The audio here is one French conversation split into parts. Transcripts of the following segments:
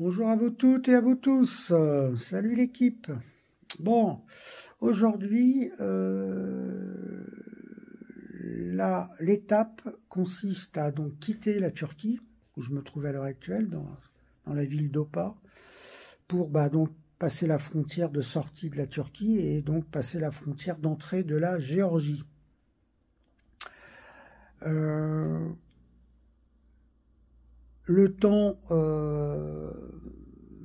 Bonjour à vous toutes et à vous tous. Salut l'équipe. Bon, aujourd'hui, l'étape consiste à donc quitter la Turquie, où je me trouve à l'heure actuelle, dans la ville d'Opa, pour donc passer la frontière de sortie de la Turquie et donc passer la frontière d'entrée de la Géorgie. Le temps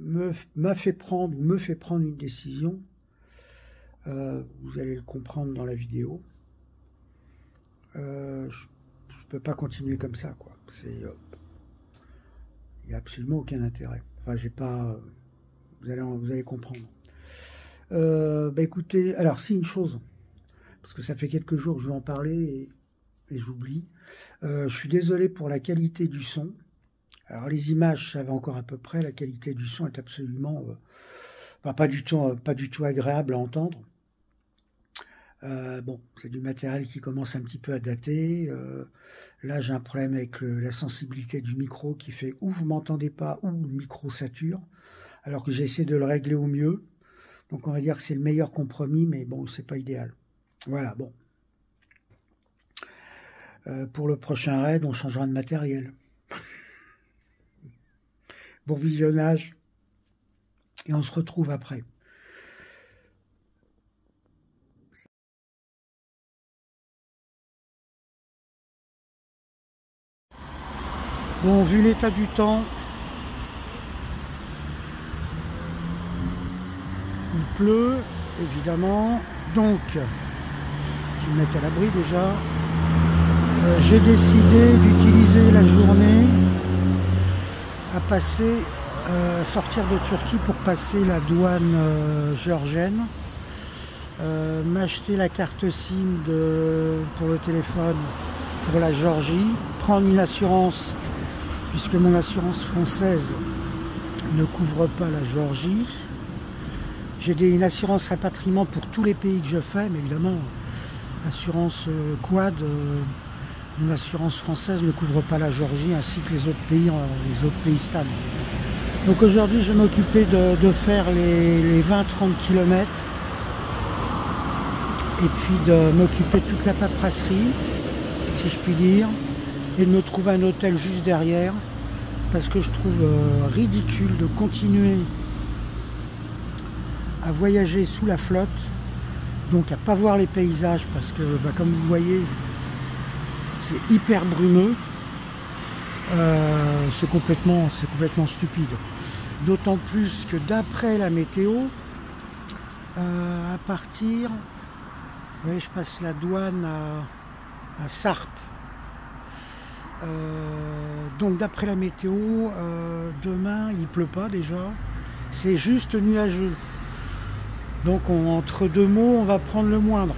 me fait prendre une décision. Vous allez le comprendre dans la vidéo. Je ne peux pas continuer comme ça, quoi. Il n'y a absolument aucun intérêt. Enfin, j'ai pas. Vous allez comprendre. Écoutez, alors c'est une chose, parce que ça fait quelques jours que je vais en parler et j'oublie. Je suis désolé pour la qualité du son. Alors les images, ça va encore à peu près. La qualité du son est absolument, pas du tout agréable à entendre. Bon, c'est du matériel qui commence un petit peu à dater. Là, j'ai un problème avec la sensibilité du micro qui fait ou vous m'entendez pas ou le micro sature, alors que j'essaie de le régler au mieux. Donc on va dire que c'est le meilleur compromis, mais bon, c'est pas idéal. Voilà, bon. Pour le prochain raid, on changera de matériel. Bon visionnage, et on se retrouve après. Bon, vu l'état du temps, il pleut, évidemment, donc, je vais me mettre à l'abri déjà. J'ai décidé d'utiliser la journée à sortir de Turquie pour passer la douane géorgienne, m'acheter la carte SIM pour le téléphone pour la Géorgie, prendre une assurance puisque mon assurance française ne couvre pas la Géorgie. J'ai une assurance rapatriement pour tous les pays que je fais, mais évidemment, assurance quad, mon assurance française ne couvre pas la Géorgie ainsi que les autres pays stables. Donc aujourd'hui, je vais m'occuper de faire les 20-30 km et puis de m'occuper de toute la paperasserie, si je puis dire, et de me trouver un hôtel juste derrière, parce que je trouve ridicule de continuer à voyager sous la flotte, donc à pas voir les paysages, parce que comme vous voyez, c'est hyper brumeux, c'est complètement stupide. D'autant plus que d'après la météo, à partir, vous voyez, je passe la douane à Sarp. Donc d'après la météo, demain il pleut pas déjà, c'est juste nuageux. Donc entre deux mots, on va prendre le moindre.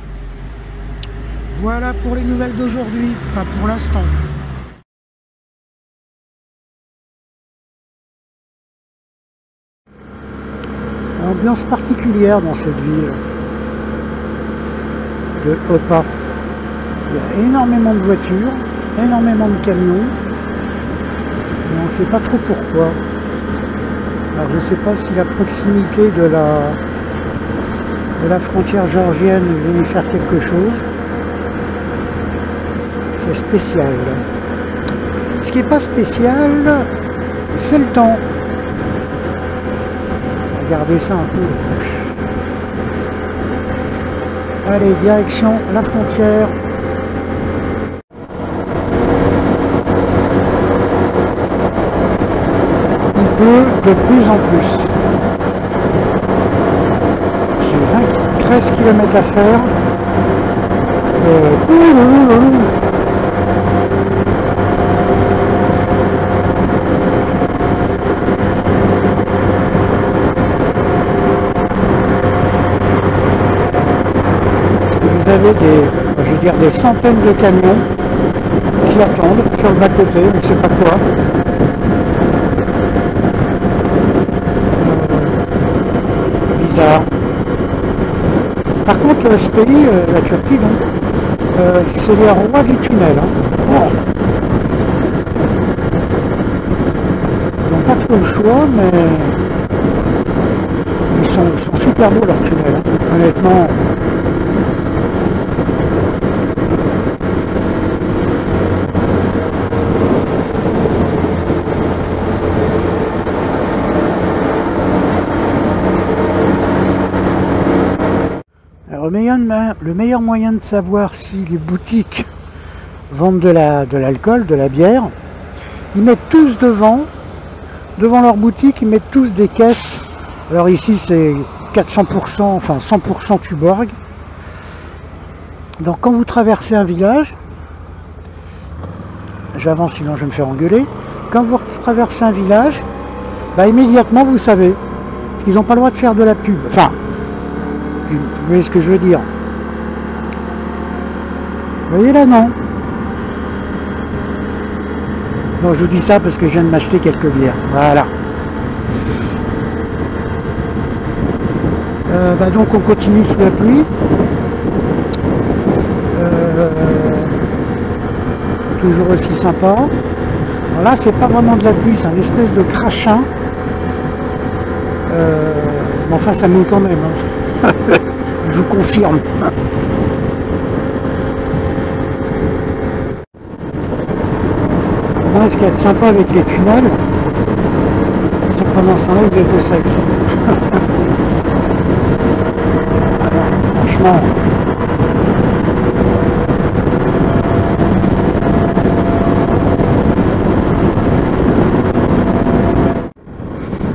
Voilà pour les nouvelles d'aujourd'hui, enfin pour l'instant. Ambiance particulière dans cette ville de Opa. Il y a énormément de voitures, énormément de camions, mais on ne sait pas trop pourquoi. Alors je ne sais pas si la proximité de la frontière géorgienne vient y faire quelque chose. C'est spécial. Ce qui n'est pas spécial, c'est le temps. Regardez ça un peu. Allez, direction la frontière. Il pleut de plus en plus. J'ai 13 km à faire. Vous avez des centaines de camions qui attendent sur le bas-côté, on ne sait pas quoi. Bizarre. Par contre, ce pays, la Turquie, c'est les rois du tunnel. Hein. Oh. Ils n'ont pas trop le choix, mais ils sont super beaux leurs tunnels, hein. Honnêtement. Alors, le meilleur moyen de savoir si les boutiques vendent de l'alcool, de la bière, ils mettent tous devant leur boutique, ils mettent tous des caisses. Alors ici c'est 400%, enfin 100% Tuborg. Donc quand vous traversez un village, j'avance sinon je vais me faire engueuler, quand vous traversez un village, bah immédiatement vous savez, parce qu'ils n'ont pas le droit de faire de la pub. Enfin, vous voyez ce que je veux dire. Vous voyez là, non? Non, je vous dis ça parce que je viens de m'acheter quelques bières. Voilà. Donc on continue sous la pluie. Toujours aussi sympa. Voilà, c'est pas vraiment de la pluie, c'est un espèce de crachin. Mais enfin, ça mouille quand même. Hein. Je vous confirme. Ce qui est sympa avec les tunnels, c'est que pendant ce temps-là, vous êtes au sec. Alors, franchement,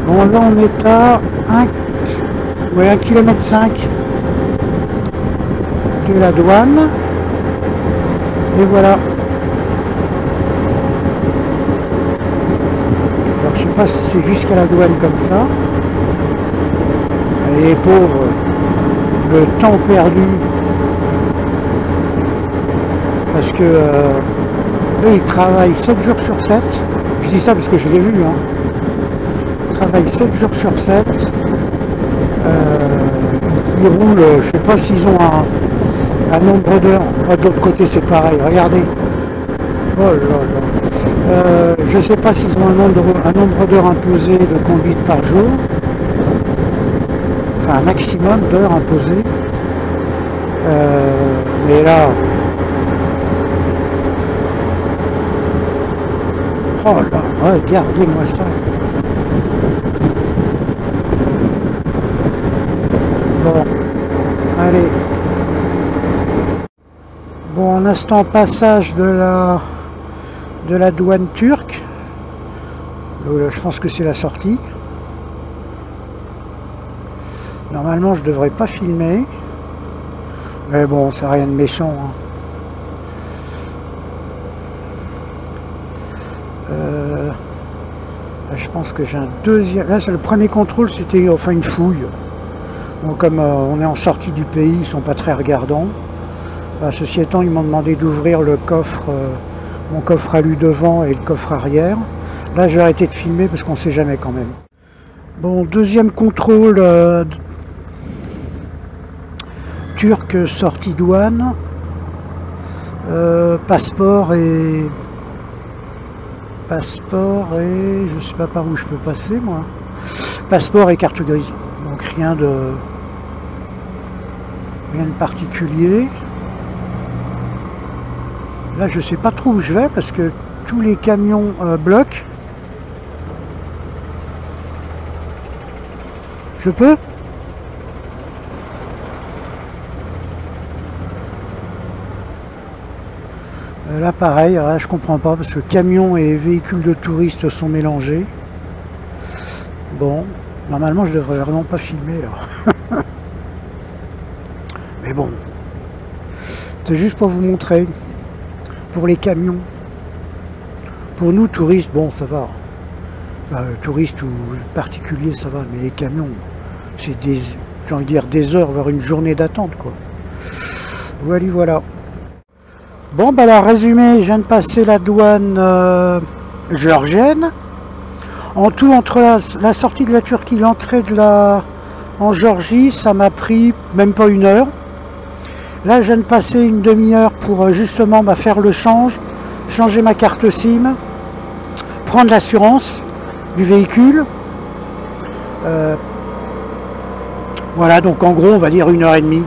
bon, là on est à 1,5 km de la douane, et voilà. Je sais pas si c'est jusqu'à la douane comme ça. Et les pauvres, le temps perdu. Parce que eux ils travaillent 7 jours sur 7. Je dis ça parce que je l'ai vu. Hein. Ils travaillent 7 jours sur 7. Ils roulent, je sais pas s'ils ont un nombre d'heures. De l'autre côté c'est pareil, regardez. Oh là là. Je ne sais pas s'ils ont un nombre d'heures imposées de conduite par jour, enfin un maximum d'heures imposées, mais là, oh là, regardez-moi ça. Bon, allez. Bon, un instant passage de la douane turque. Je pense que c'est la sortie. Normalement je devrais pas filmer, mais bon, on fait rien de méchant, hein. Je pense que j'ai un deuxième. Là c'est le premier contrôle, c'était enfin une fouille. Bon, comme on est en sortie du pays, ils sont pas très regardants. Ceci étant, ils m'ont demandé d'ouvrir le coffre, mon coffre alu devant et le coffre arrière. Là, j'ai arrêté de filmer parce qu'on ne sait jamais quand même. Bon, deuxième contrôle turc, sortie douane. Passeport et je sais pas par où je peux passer moi. Passeport et carte grise. Donc rien de particulier. Là, je sais pas trop où je vais parce que tous les camions bloquent. Je peux? Là, pareil, là, je comprends pas parce que camions et véhicules de touristes sont mélangés. Bon, normalement, je devrais vraiment pas filmer là. Mais bon, c'est juste pour vous montrer. Pour les camions. Pour nous, touristes, bon, ça va. Touristes ou particuliers, ça va. Mais les camions, c'est des, j'ai envie de dire, des heures, voire une journée d'attente, quoi. Voilà. Bon, bah, alors, résumé, je viens de passer la douane géorgienne. En tout, entre la sortie de la Turquie, l'entrée en Géorgie, ça m'a pris même pas 1 heure. Là, je viens de passer une demi-heure pour justement faire le change, changer ma carte SIM, prendre l'assurance. du véhicule. Voilà, donc en gros, on va dire 1h30.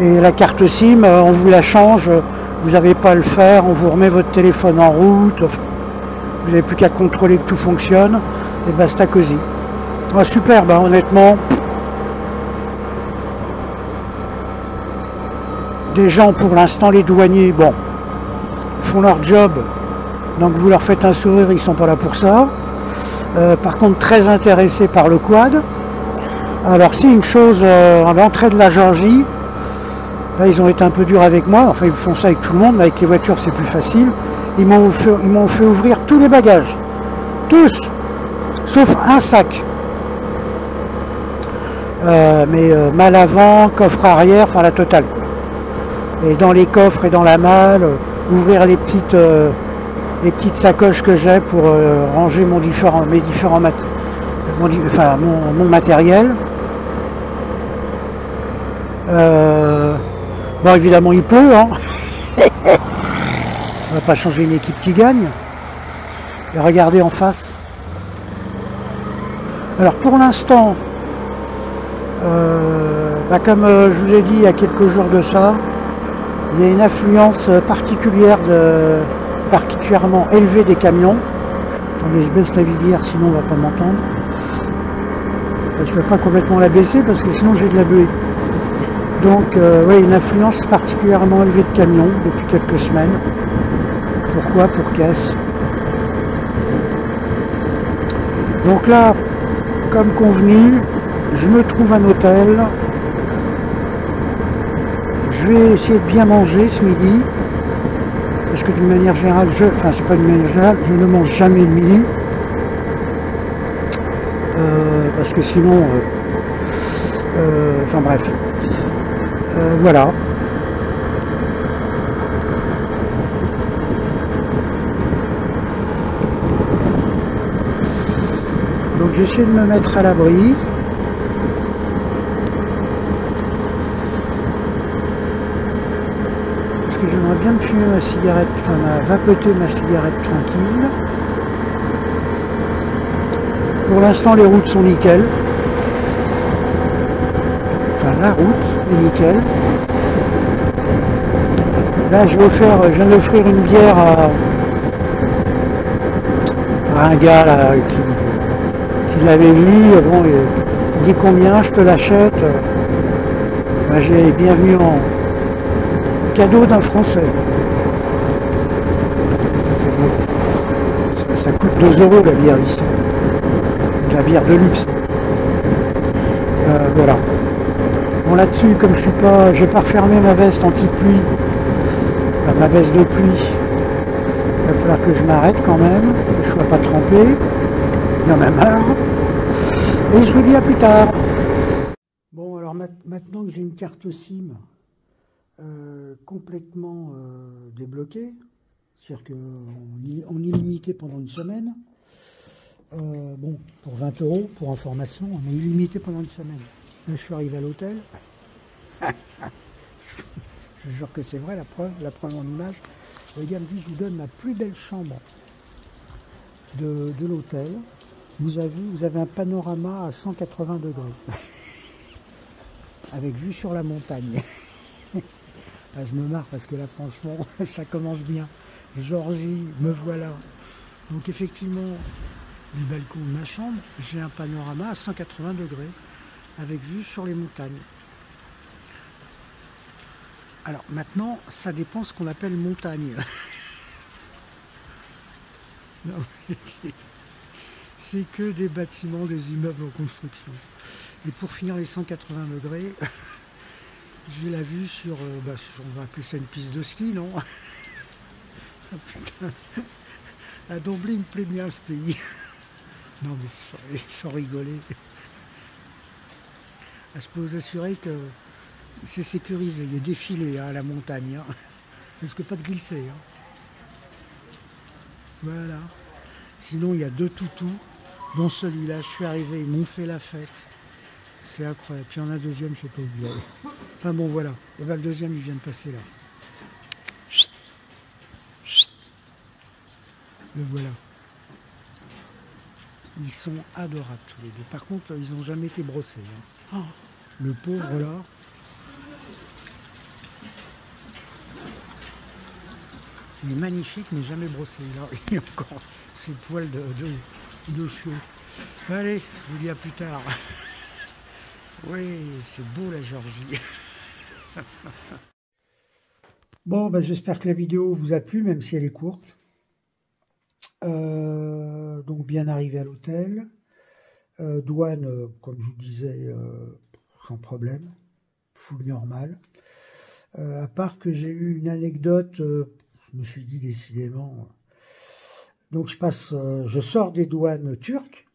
Et la carte SIM, on vous la change, vous n'avez pas à le faire, on vous remet votre téléphone en route, vous n'avez plus qu'à contrôler que tout fonctionne, et basta cosy. Ah, super, bah, honnêtement, des gens pour l'instant, les douaniers, bon, font leur job, donc vous leur faites un sourire, ils sont pas là pour ça. Par contre, très intéressés par le quad. Alors c'est une chose, à l'entrée de la Géorgie, là ils ont été un peu durs avec moi, enfin ils font ça avec tout le monde, mais avec les voitures c'est plus facile. Ils m'ont fait ouvrir tous les bagages, tous, sauf un sac. Mais malle avant, coffre arrière, enfin la totale, quoi. Et dans les coffres et dans la malle, ouvrir les petites sacoches que j'ai pour ranger mon matériel. Bon, évidemment il pleut, hein. On va pas changer une équipe qui gagne. Et regardez en face. Alors pour l'instant, comme je vous ai dit il y a quelques jours de ça, il y a une affluence particulièrement élevée des camions. Attendez, je baisse la visière, sinon on ne va pas m'entendre. Je ne peux pas complètement la baisser parce que sinon j'ai de la buée. Donc oui, une affluence particulièrement élevée de camions depuis quelques semaines. Pourquoi? Pour caisse. Donc là, comme convenu, je me trouve un hôtel. Je vais essayer de bien manger ce midi. Parce que d'une manière générale, c'est pas d'une manière générale, je ne mange jamais le midi. Parce que sinon, enfin bref. Voilà. Donc j'essaie de me mettre à l'abri. Parce que j'aimerais bien me fumer ma cigarette, enfin vapoter ma cigarette tranquille. Pour l'instant les routes sont nickel. Enfin la route est nickel. Là je viens d'offrir une bière à un gars là, qui l'avait vu, bon, il dit combien, je te l'achète. Ben, j'ai bienvenu en cadeau d'un Français. Ça coûte 2 € la bière ici. La bière de luxe. Voilà. Bon là-dessus, comme j'ai pas refermé ma veste anti-pluie, enfin, ma veste de pluie, il va falloir que je m'arrête quand même, que je sois pas trempé. Il y en a marre. Et je vous dis à plus tard. Bon, alors maintenant que j'ai une carte SIM complètement débloquée, c'est-à-dire qu'en illimité pendant une semaine, bon, pour 20 € pour information, on est illimité pendant une semaine. Là, je suis arrivé à l'hôtel. Je vous jure que c'est vrai, la preuve en image. Regardez, je vous donne ma plus belle chambre de l'hôtel. Vous avez un panorama à 180 degrés, avec vue sur la montagne. Ah, je me marre parce que là, franchement, ça commence bien. Géorgie, me voilà. Donc effectivement, du balcon de ma chambre, j'ai un panorama à 180 degrés, avec vue sur les montagnes. Alors maintenant, ça dépend ce qu'on appelle montagne. Non, c'est que des bâtiments, des immeubles en construction. Et pour finir les 180 degrés, j'ai la vue sur, on va appeler ça une piste de ski, non? Ah, putain. Ah, d'emblée, il me plaît bien ce pays. Non mais sans rigoler. Ah, je peux vous assurer que c'est sécurisé, il y a des filets à la montagne. Hein. Parce que pas de glisser. Hein. Voilà. Sinon, il y a 2 toutous, dont celui-là, je suis arrivé, ils m'ont fait la fête. C'est incroyable. Puis il y en a un deuxième, je sais pas où il est. Enfin bon, voilà. Et ben, le deuxième, il vient de passer là. Le voilà. Ils sont adorables tous les deux. Par contre, ils n'ont jamais été brossés. Hein. Oh, le pauvre là. Il est magnifique, mais jamais brossé. Là, il a encore ses poils de chiot. Allez, je vous dis à plus tard. Oui, c'est beau la Géorgie. Bon, ben, j'espère que la vidéo vous a plu, même si elle est courte. Donc bien arrivé à l'hôtel. Douane, comme je vous disais, sans problème. Full normal. À part que j'ai eu une anecdote, je me suis dit décidément. Donc je sors des douanes turques.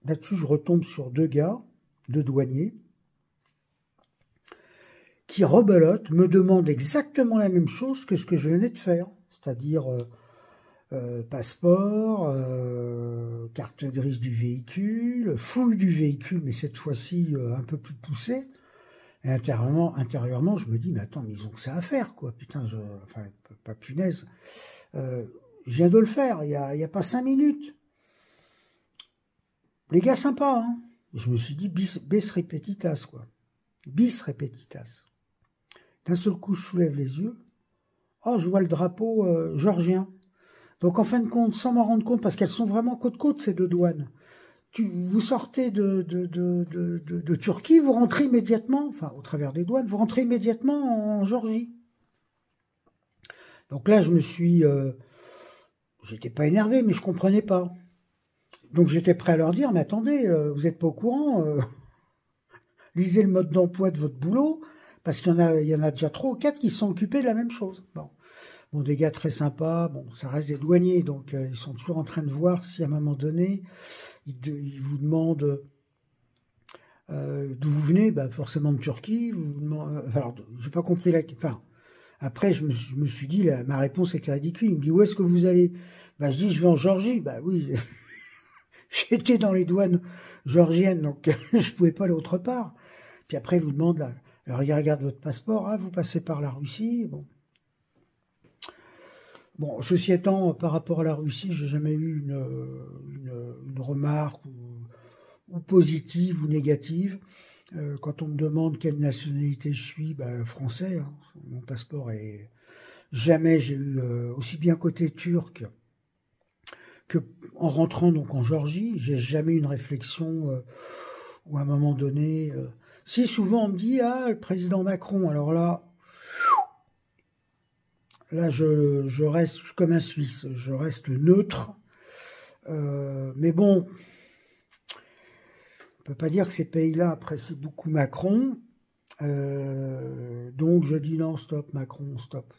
Là-dessus, je retombe sur deux gars, deux douaniers, qui rebelotent, me demandent exactement la même chose que ce que je venais de faire. C'est-à-dire passeport, carte grise du véhicule, fouille du véhicule, mais cette fois-ci un peu plus poussée. Et intérieurement, je me dis, mais attends, mais ils ont que ça à faire, quoi. Putain, enfin, pas punaise. Je viens de le faire, il y a pas 5 minutes. Les gars sympas, hein. Je me suis dit, bis repetitas, quoi. Bis repetitas. D'un seul coup, je soulève les yeux. Oh, je vois le drapeau géorgien. Donc, en fin de compte, sans m'en rendre compte, parce qu'elles sont vraiment côte-côte, ces deux douanes. Vous sortez de Turquie, vous rentrez immédiatement, enfin, au travers des douanes, vous rentrez immédiatement en Géorgie. Donc là, j'étais pas énervé, mais je comprenais pas. Donc, j'étais prêt à leur dire, mais attendez, vous n'êtes pas au courant, lisez le mode d'emploi de votre boulot, parce qu'il y en a déjà 3 ou 4 qui se sont occupés de la même chose. Bon, des gars très sympas, bon, ça reste des douaniers, donc ils sont toujours en train de voir si à un moment donné, ils vous demandent d'où vous venez, bah forcément de Turquie. Alors, j'ai pas compris enfin, après, je me suis dit, ma réponse était ridicule. Il me dit, où est-ce que vous allez? Bah, je dis, je vais en Géorgie. Bah oui, j'étais dans les douanes géorgiennes, donc je pouvais pas aller autre part. Puis après, il vous demande, alors il regarde votre passeport, ah, vous passez par la Russie, bon. Bon, ceci étant, par rapport à la Russie, j'ai jamais eu une remarque ou positive ou négative. Quand on me demande quelle nationalité je suis, ben, français, hein. Mon passeport est... Jamais j'ai eu, aussi bien côté turc que en rentrant donc en Géorgie, j'ai jamais eu une réflexion où à un moment donné... Si souvent on me dit, ah, le président Macron, alors là... Là, je reste comme un Suisse, je reste neutre. Mais bon, on ne peut pas dire que ces pays-là apprécient beaucoup Macron. Donc je dis non, stop Macron, stop.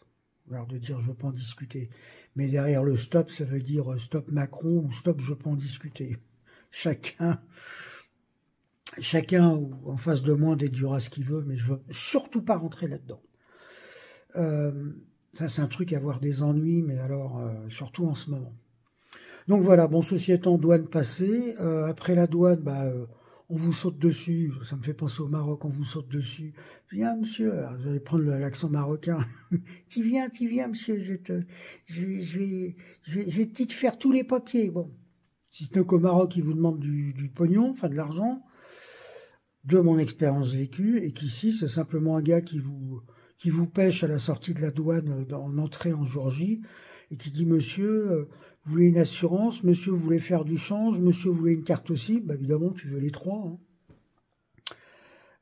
Alors de dire je ne veux pas en discuter. Mais derrière le stop, ça veut dire stop Macron ou stop je ne veux pas en discuter. Chacun en face de moi déduira ce qu'il veut, mais je ne veux surtout pas rentrer là-dedans. Ça, c'est un truc à avoir des ennuis, mais alors, surtout en ce moment. Donc voilà, bon, ceci étant, douane passée. Après la douane, bah, on vous saute dessus. Ça me fait penser au Maroc, on vous saute dessus. Viens, monsieur, alors, vous allez prendre l'accent marocain. Tu viens, monsieur, je vais te faire tous les papiers. Bon, si ce n'est qu'au Maroc, ils vous demandent du pognon, enfin de l'argent, de mon expérience vécue, et qu'ici, c'est simplement un gars qui vous pêche à la sortie de la douane en entrée en Géorgie et qui dit « Monsieur, vous voulez une assurance? Monsieur, vous voulez faire du change? Monsieur, vous voulez une carte aussi ?» Bah, évidemment, tu veux les trois.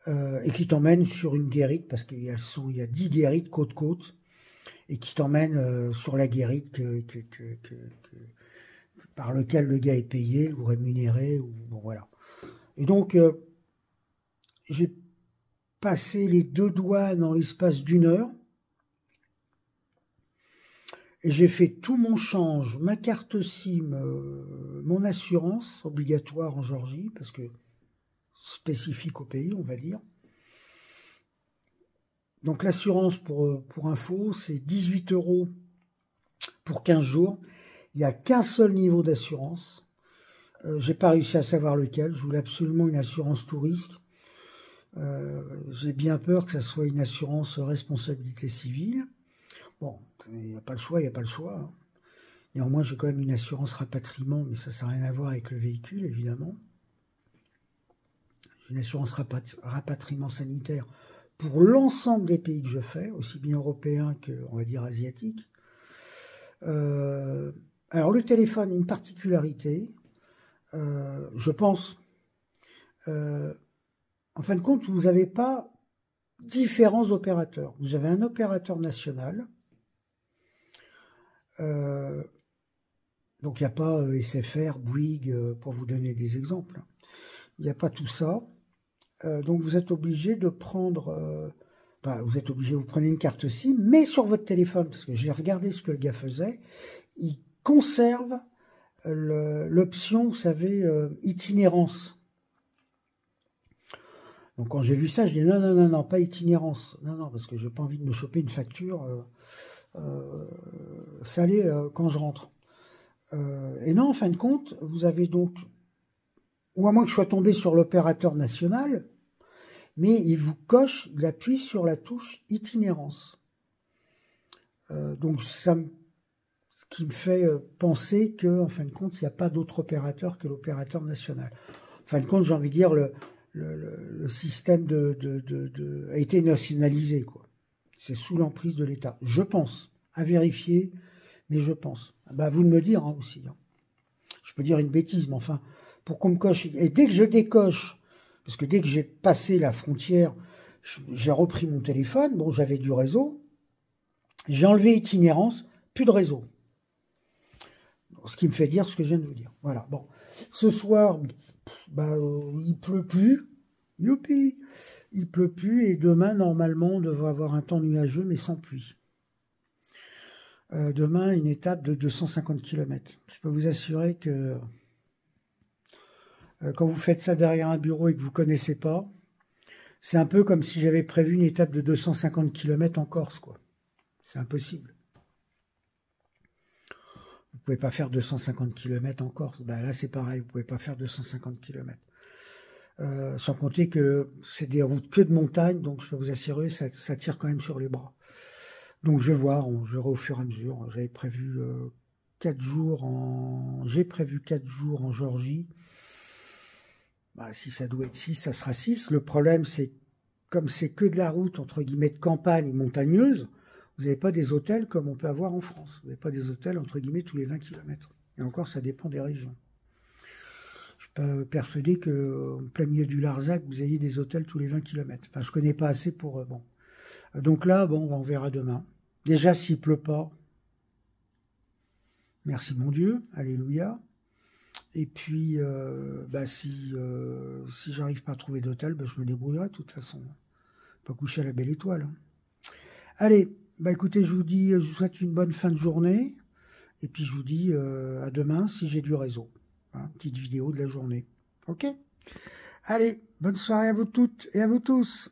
Hein. Et qui t'emmène sur une guérite, parce qu'il y a 10 guérites côte-côte, et qui t'emmène sur la guérite par lequel le gars est payé ou rémunéré. Bon, voilà. Et donc, j'ai passé les 2 douanes en l'espace d'1 heure. Et j'ai fait tout mon change, ma carte SIM, mon assurance obligatoire en Géorgie, parce que spécifique au pays, on va dire. Donc l'assurance, pour info, c'est 18 € pour 15 jours. Il n'y a qu'un seul niveau d'assurance. J'ai pas réussi à savoir lequel. Je voulais absolument une assurance tout risque. J'ai bien peur que ça soit une assurance responsabilité civile. Bon, il n'y a pas le choix, Hein. Néanmoins, j'ai quand même une assurance rapatriement, mais ça n'a rien à voir avec le véhicule, évidemment. J'ai une assurance rapatriement sanitaire pour l'ensemble des pays que je fais, aussi bien européens que, on va dire, asiatiques. Alors, le téléphone a une particularité, je pense, en fin de compte, vous n'avez pas différents opérateurs. Vous avez un opérateur national, donc il n'y a pas SFR, Bouygues, pour vous donner des exemples. Il n'y a pas tout ça. Donc vous êtes obligé de prendre... vous prenez une carte SIM, mais sur votre téléphone, parce que j'ai regardé ce que le gars faisait, il conserve l'option, vous savez, itinérance. Donc quand j'ai vu ça, je dis non, pas itinérance. Non, parce que je n'ai pas envie de me choper une facture salée quand je rentre. Et non, en fin de compte, vous avez donc, ou à moins que je sois tombé sur l'opérateur national, mais il vous coche, il appuie sur la touche itinérance. Donc ce qui me fait penser que, en fin de compte, il n'y a pas d'autre opérateur que l'opérateur national. En fin de compte, j'ai envie de dire, le système a été nationalisé, quoi. C'est sous l'emprise de l'État. Je pense, à vérifier, mais je pense. Bah, vous de me dire aussi. Je peux dire une bêtise, mais enfin, pour qu'on me coche. Et dès que je décoche, parce que dès que j'ai passé la frontière, j'ai repris mon téléphone, bon, j'avais du réseau, j'ai enlevé itinérance, plus de réseau. Ce qui me fait dire ce que je viens de vous dire. Voilà, bon. Ce soir, il pleut plus. Youpi! Il pleut plus et demain, normalement, on devrait avoir un temps nuageux, mais sans pluie. Demain, une étape de 250 km. Je peux vous assurer que quand vous faites ça derrière un bureau et que vous ne connaissez pas, c'est un peu comme si j'avais prévu une étape de 250 km en Corse, quoi. C'est impossible. Vous ne pouvez pas faire 250 km en Corse. Ben là, c'est pareil, vous ne pouvez pas faire 250 km. Sans compter que c'est des routes que de montagne, donc je peux vous assurer, ça tire quand même sur les bras. Donc je vais voir, je verrai au fur et à mesure. J'avais prévu 4 jours j'ai prévu 4 jours en Géorgie. Bah, si ça doit être 6, ça sera 6. Le problème, c'est comme c'est que de la route, entre guillemets, de campagne montagneuse, vous n'avez pas des hôtels comme on peut avoir en France. Vous n'avez pas des hôtels, entre guillemets, tous les 20 km. Et encore, ça dépend des régions. Je suis pas persuadé qu'en plein milieu du Larzac, vous ayez des hôtels tous les 20 km. Enfin, je connais pas assez pour... bon. Donc là, bon, on verra demain. Déjà, s'il pleut pas, merci mon Dieu, alléluia. Et puis, si j'arrive pas à trouver d'hôtel, je me débrouillerai de toute façon. Pas coucher à la belle étoile. Allez, écoutez, je vous souhaite une bonne fin de journée. Et puis, je vous dis à demain si j'ai du réseau. Petite vidéo de la journée. Ok ? Allez, bonne soirée à vous toutes et à vous tous.